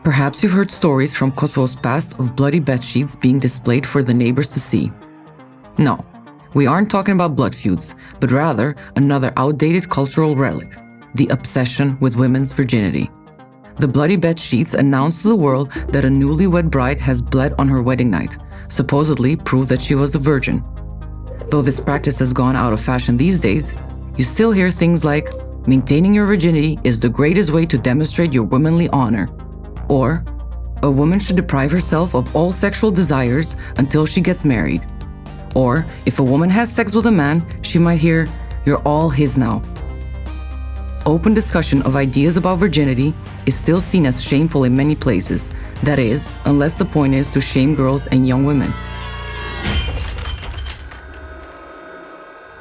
Perhaps you've heard stories from Kosovo's past of bloody bedsheets being displayed for the neighbors to see. No, we aren't talking about blood feuds, but rather another outdated cultural relic, the obsession with women's virginity. The bloody bedsheets announce to the world that a newlywed bride has bled on her wedding night, supposedly prove that she was a virgin. Though this practice has gone out of fashion these days, you still hear things like, maintaining your virginity is the greatest way to demonstrate your womanly honor. Or, a woman should deprive herself of all sexual desires until she gets married. Or, if a woman has sex with a man, she might hear, "You're all his now." Open discussion of ideas about virginity is still seen as shameful in many places. That is, unless the point is to shame girls and young women.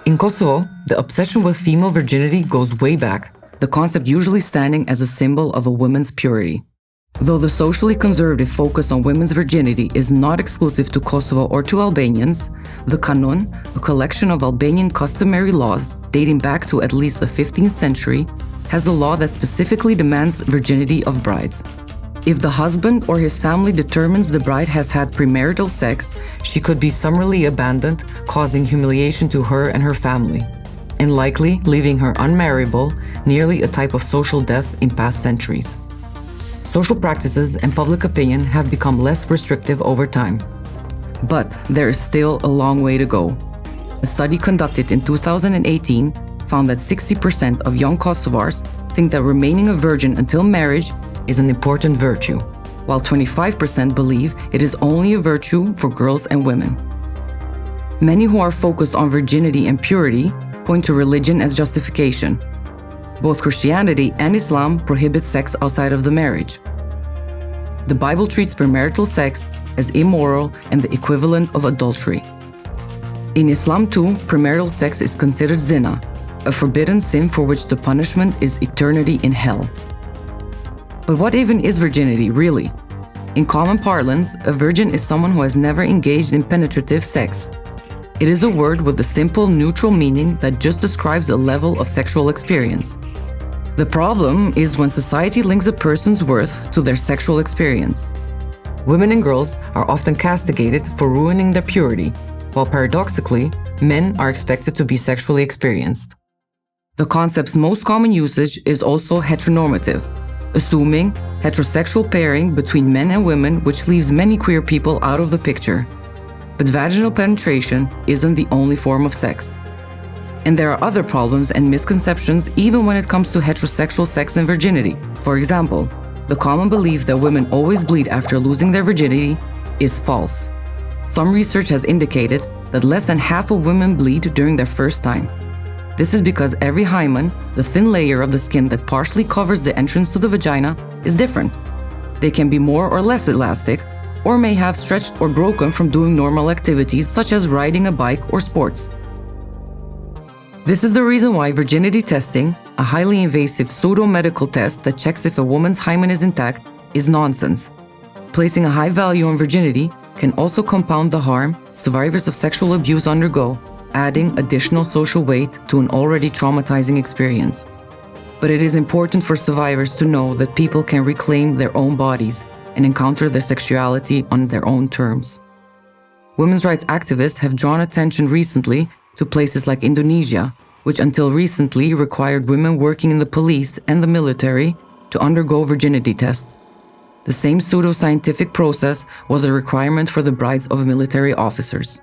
In Kosovo, the obsession with female virginity goes way back, the concept usually standing as a symbol of a woman's purity. Though the socially conservative focus on women's virginity is not exclusive to Kosovo or to Albanians, the Kanun, a collection of Albanian customary laws dating back to at least the 15th century, has a law that specifically demands virginity of brides. If the husband or his family determines the bride has had premarital sex, she could be summarily abandoned, causing humiliation to her and her family, and likely leaving her unmarriable, nearly a type of social death in past centuries. Social practices and public opinion have become less restrictive over time. But there is still a long way to go. A study conducted in 2018 found that 60% of young Kosovars think that remaining a virgin until marriage is an important virtue, while 25% believe it is only a virtue for girls and women. Many who are focused on virginity and purity point to religion as justification. Both Christianity and Islam prohibit sex outside of the marriage. The Bible treats premarital sex as immoral and the equivalent of adultery. In Islam too, premarital sex is considered zina, a forbidden sin for which the punishment is eternity in hell. But what even is virginity, really? In common parlance, a virgin is someone who has never engaged in penetrative sex. It is a word with a simple, neutral meaning that just describes a level of sexual experience. The problem is when society links a person's worth to their sexual experience. Women and girls are often castigated for ruining their purity, while paradoxically, men are expected to be sexually experienced. The concept's most common usage is also heteronormative, assuming heterosexual pairing between men and women, which leaves many queer people out of the picture. But vaginal penetration isn't the only form of sex. And there are other problems and misconceptions even when it comes to heterosexual sex and virginity. For example, the common belief that women always bleed after losing their virginity is false. Some research has indicated that less than half of women bleed during their first time. This is because every hymen, the thin layer of the skin that partially covers the entrance to the vagina, is different. They can be more or less elastic, or may have stretched or broken from doing normal activities such as riding a bike or sports. This is the reason why virginity testing, a highly invasive pseudo-medical test that checks if a woman's hymen is intact, is nonsense. Placing a high value on virginity can also compound the harm survivors of sexual abuse undergo, adding additional social weight to an already traumatizing experience. But it is important for survivors to know that people can reclaim their own bodies and encounter their sexuality on their own terms. Women's rights activists have drawn attention recently to places like Indonesia, which until recently required women working in the police and the military to undergo virginity tests. The same pseudo-scientific process was a requirement for the brides of military officers.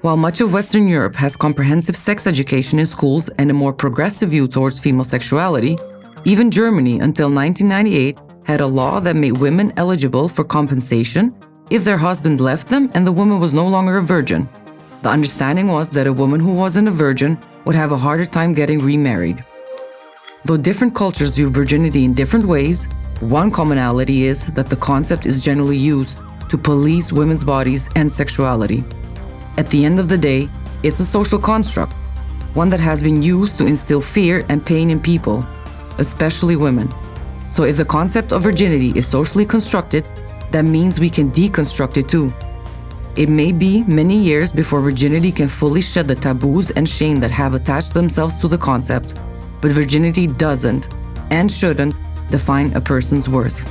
While much of Western Europe has comprehensive sex education in schools and a more progressive view towards female sexuality, even Germany until 1998 had a law that made women eligible for compensation if their husband left them and the woman was no longer a virgin. The understanding was that a woman who wasn't a virgin would have a harder time getting remarried. Though different cultures view virginity in different ways, one commonality is that the concept is generally used to police women's bodies and sexuality. At the end of the day, it's a social construct, one that has been used to instill fear and pain in people, especially women. So if the concept of virginity is socially constructed, that means we can deconstruct it too. It may be many years before virginity can fully shed the taboos and shame that have attached themselves to the concept, but virginity doesn't and shouldn't define a person's worth.